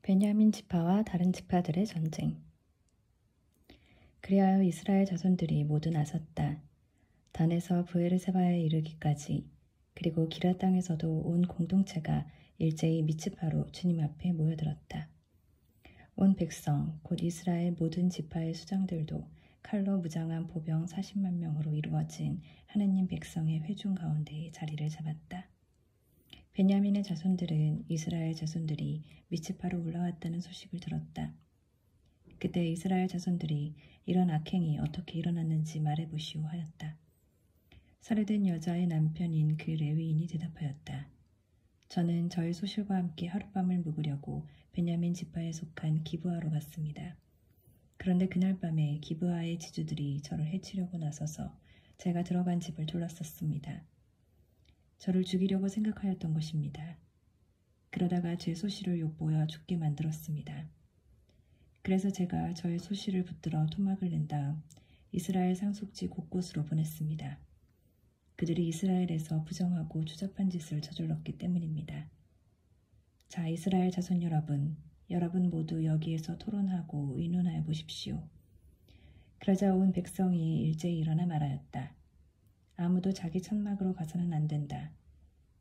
베냐민 지파와 다른 지파들의 전쟁. 그리하여 이스라엘 자손들이 모두 나섰다. 단에서 브에르세바에 이르기까지, 그리고 기라 땅에서도 온 공동체가 일제히 미츠파로 주님 앞에 모여들었다. 온 백성 곧 이스라엘 모든 지파의 수장들도 칼로 무장한 보병 40만 명으로 이루어진 하느님 백성의 회중 가운데에 자리를 잡았다. 베냐민의 자손들은 이스라엘 자손들이 미츠파로 올라왔다는 소식을 들었다. 그때 이스라엘 자손들이 이런 악행이 어떻게 일어났는지 말해보시오 하였다. 살해된 여자의 남편인 그 레위인이 대답하였다. 저는 저의 소실과 함께 하룻밤을 묵으려고 베냐민 지파에 속한 기브아로 갔습니다. 그런데 그날 밤에 기브아의 지주들이 저를 해치려고 나서서 제가 들어간 집을 둘러쌌습니다. 저를 죽이려고 생각하였던 것입니다. 그러다가 제 소실을 욕보여 죽게 만들었습니다. 그래서 제가 저의 소실을 붙들어 토막을 낸 다음 이스라엘 상속지 곳곳으로 보냈습니다. 그들이 이스라엘에서 부정하고 추잡한 짓을 저질렀기 때문입니다. 자, 이스라엘 자손 여러분 모두 여기에서 토론하고 의논하여 보십시오. 그러자 온 백성이 일제히 일어나 말하였다. 아무도 자기 천막으로 가서는 안 된다.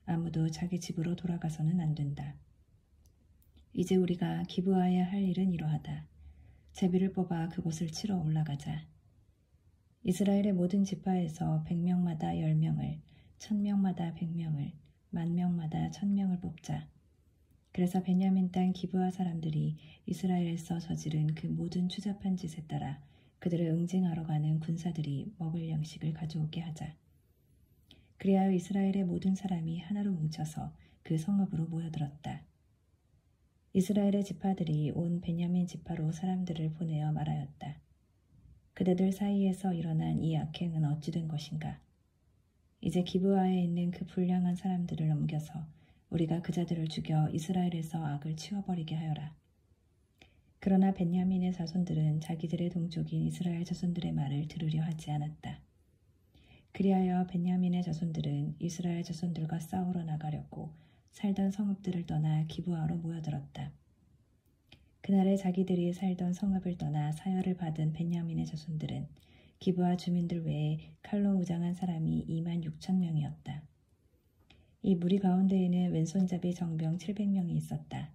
아무도 자기 집으로 돌아가서는 안 된다. 이제 우리가 기브아야 할 일은 이러하다. 제비를 뽑아 그곳을 치러 올라가자. 이스라엘의 모든 지파에서 100명마다 10명을, 1000명마다 100명을, 10,000명마다 1000명을 뽑자. 그래서 베냐민 땅 기브아 사람들이 이스라엘에서 저지른 그 모든 추잡한 짓에 따라 그들을 응징하러 가는 군사들이 먹을 양식을 가져오게 하자. 그리하여 이스라엘의 모든 사람이 하나로 뭉쳐서 그 성읍으로 모여들었다. 이스라엘의 지파들이 온 베냐민 지파로 사람들을 보내어 말하였다. 그대들 사이에서 일어난 이 악행은 어찌 된 것인가? 이제 기브아에 있는 그 불량한 사람들을 넘겨서 우리가 그 자들을 죽여 이스라엘에서 악을 치워버리게 하여라. 그러나 베냐민의 자손들은 자기들의 동족인 이스라엘 자손들의 말을 들으려 하지 않았다. 그리하여 베냐민의 자손들은 이스라엘 자손들과 싸우러 나가려고 살던 성읍들을 떠나 기브아로 모여들었다. 그날에 자기들이 살던 성읍을 떠나 사열을 받은 베냐민의 자손들은 기브아 주민들 외에 칼로 무장한 사람이 26,000명이었다. 이 무리 가운데에는 왼손잡이 정병 700명이 있었다.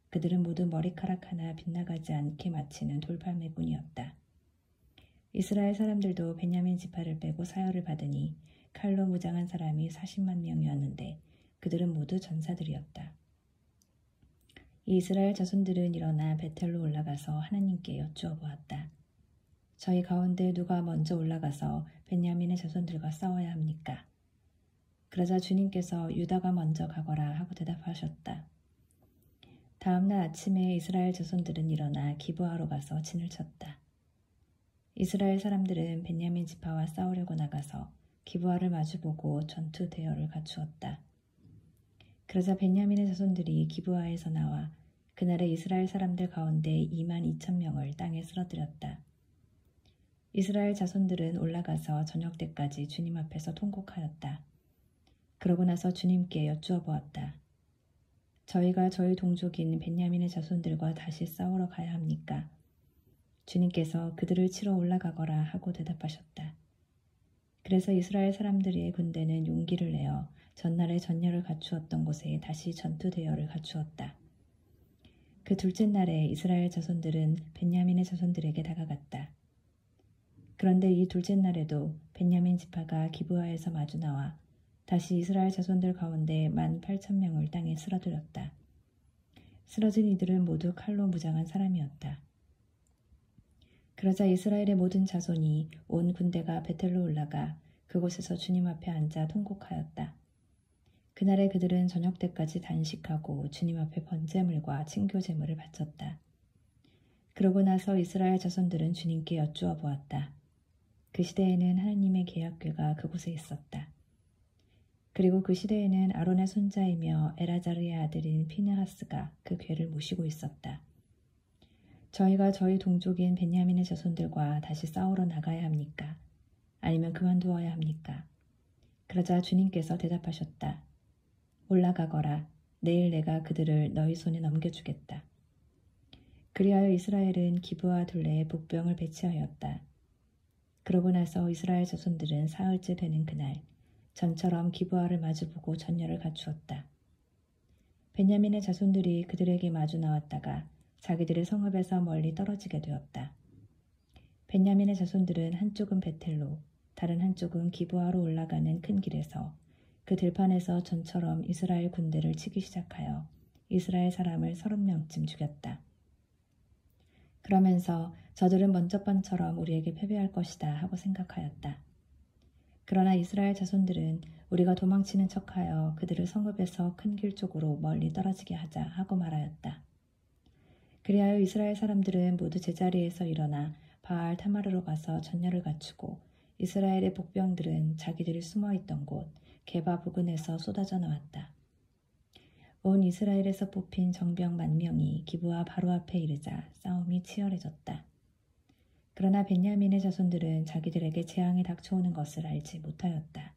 그들은 모두 머리카락 하나 빗나가지 않게 마치는 돌팔매꾼이었다. 이스라엘 사람들도 베냐민 지파를 빼고 사열을 받으니 칼로 무장한 사람이 40만 명이었는데 그들은 모두 전사들이었다. 이 이스라엘 자손들은 일어나 베텔로 올라가서 하나님께 여쭈어 보았다. 저희 가운데 누가 먼저 올라가서 베냐민의 자손들과 싸워야 합니까? 그러자 주님께서 유다가 먼저 가거라 하고 대답하셨다. 다음날 아침에 이스라엘 자손들은 일어나 기브아로 가서 진을 쳤다. 이스라엘 사람들은 베냐민 지파와 싸우려고 나가서 기브아를 마주보고 전투 대열을 갖추었다. 그러자 베냐민의 자손들이 기브아에서 나와 그날에 이스라엘 사람들 가운데 22,000명을 땅에 쓰러뜨렸다. 이스라엘 자손들은 올라가서 저녁 때까지 주님 앞에서 통곡하였다. 그러고 나서 주님께 여쭈어 보았다. 저희가 저희 동족인 베냐민의 자손들과 다시 싸우러 가야 합니까? 주님께서 그들을 치러 올라가거라 하고 대답하셨다. 그래서 이스라엘 사람들의 군대는 용기를 내어 전날에 전열을 갖추었던 곳에 다시 전투 대열을 갖추었다. 그 둘째 날에 이스라엘 자손들은 베냐민의 자손들에게 다가갔다. 그런데 이 둘째 날에도 베냐민 지파가 기브아에서 마주 나와 다시 이스라엘 자손들 가운데 18,000명을 땅에 쓰러뜨렸다. 쓰러진 이들은 모두 칼로 무장한 사람이었다. 그러자 이스라엘의 모든 자손이 온 군대가 베텔로 올라가 그곳에서 주님 앞에 앉아 통곡하였다. 그날에 그들은 저녁 때까지 단식하고 주님 앞에 번제물과 친교제물을 바쳤다. 그러고 나서 이스라엘 자손들은 주님께 여쭈어 보았다. 그 시대에는 하나님의 계약궤가 그곳에 있었다. 그리고 그 시대에는 아론의 손자이며 엘아자르의 아들인 피느하스가 그 궤를 모시고 있었다. 저희가 저희 동족인 베냐민의 자손들과 다시 싸우러 나가야 합니까? 아니면 그만두어야 합니까? 그러자 주님께서 대답하셨다. 올라가거라. 내일 내가 그들을 너희 손에 넘겨주겠다. 그리하여 이스라엘은 기브와 둘레에 복병을 배치하였다. 그러고 나서 이스라엘 자손들은 사흘째 되는 그날 전처럼 기브아를 마주보고 전열을 갖추었다. 베냐민의 자손들이 그들에게 마주 나왔다가 자기들의 성읍에서 멀리 떨어지게 되었다. 베냐민의 자손들은 한쪽은 베텔로 다른 한쪽은 기브아로 올라가는 큰 길에서 그 들판에서 전처럼 이스라엘 군대를 치기 시작하여 이스라엘 사람을 30명쯤 죽였다. 그러면서 저들은 먼저 번처럼 우리에게 패배할 것이다 하고 생각하였다. 그러나 이스라엘 자손들은 우리가 도망치는 척하여 그들을 성읍에서 큰 길 쪽으로 멀리 떨어지게 하자 하고 말하였다. 그리하여 이스라엘 사람들은 모두 제자리에서 일어나 바알 타마르로 가서 전열을 갖추고 이스라엘의 복병들은 자기들이 숨어있던 곳 게바 부근에서 쏟아져 나왔다. 온 이스라엘에서 뽑힌 정병 10,000명이 기브아 바로 앞에 이르자 싸움이 치열해졌다. 그러나 베냐민의 자손들은 자기들에게 재앙이 닥쳐오는 것을 알지 못하였다.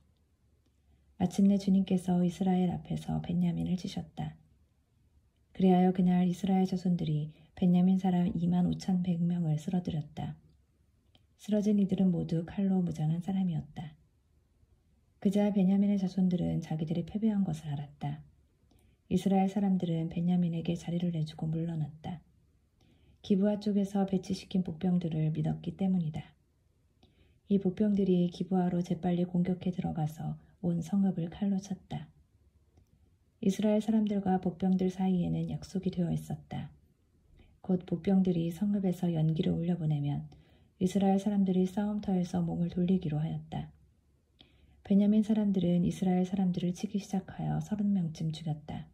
마침내 주님께서 이스라엘 앞에서 베냐민을 치셨다. 그리하여 그날 이스라엘 자손들이 베냐민 사람 25,100명을 쓰러뜨렸다. 쓰러진 이들은 모두 칼로 무장한 사람이었다. 그자 베냐민의 자손들은 자기들이 패배한 것을 알았다. 이스라엘 사람들은 베냐민에게 자리를 내주고 물러났다. 기브아 쪽에서 배치시킨 복병들을 믿었기 때문이다. 이 복병들이 기브아로 재빨리 공격해 들어가서 온 성읍을 칼로 쳤다. 이스라엘 사람들과 복병들 사이에는 약속이 되어 있었다. 곧 복병들이 성읍에서 연기를 올려보내면 이스라엘 사람들이 싸움터에서 몸을 돌리기로 하였다. 베냐민 사람들은 이스라엘 사람들을 치기 시작하여 30명쯤 죽였다.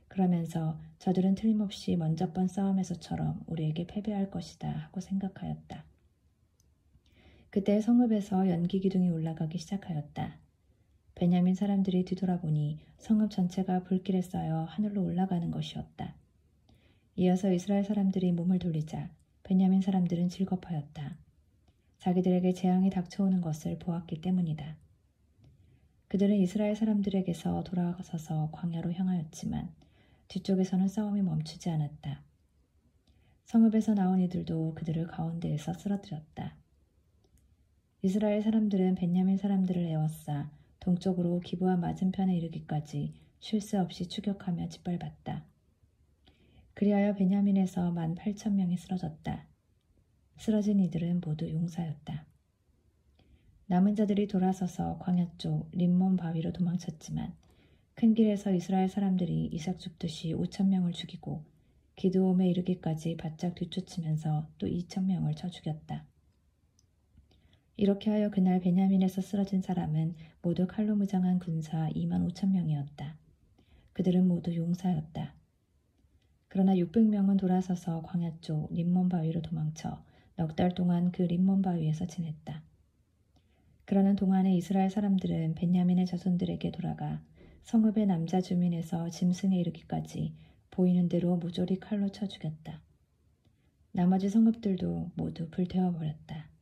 그러면서 저들은 틀림없이 먼저 번 싸움에서처럼 우리에게 패배할 것이다 하고 생각하였다. 그때 성읍에서 연기 기둥이 올라가기 시작하였다. 베냐민 사람들이 뒤돌아보니 성읍 전체가 불길에 쌓여 하늘로 올라가는 것이었다. 이어서 이스라엘 사람들이 몸을 돌리자 베냐민 사람들은 즐겁하였다. 자기들에게 재앙이 닥쳐오는 것을 보았기 때문이다. 그들은 이스라엘 사람들에게서 돌아서서 광야로 향하였지만 뒤쪽에서는 싸움이 멈추지 않았다. 성읍에서 나온 이들도 그들을 가운데에서 쓰러뜨렸다. 이스라엘 사람들은 베냐민 사람들을 에워싸 동쪽으로 기브아 맞은편에 이르기까지 쉴 새 없이 추격하며 짓밟았다. 그리하여 베냐민에서 18,000명이 쓰러졌다. 쓰러진 이들은 모두 용사였다. 남은 자들이 돌아서서 광야 쪽 림몬 바위로 도망쳤지만 큰 길에서 이스라엘 사람들이 이삭 줍듯이 5,000명을 죽이고 기드옴에 이르기까지 바짝 뒤쫓으면서 또 2,000명을 쳐 죽였다. 이렇게 하여 그날 베냐민에서 쓰러진 사람은 모두 칼로 무장한 군사 25,000명이었다. 그들은 모두 용사였다. 그러나 600명은 돌아서서 광야 쪽 림몬 바위로 도망쳐 넉 달 동안 그 림몬 바위에서 지냈다. 그러는 동안에 이스라엘 사람들은 베냐민의 자손들에게 돌아가 성읍의 남자 주민에서 짐승에 이르기까지 보이는 대로 모조리 칼로 쳐 죽였다. 나머지 성읍들도 모두 불태워버렸다.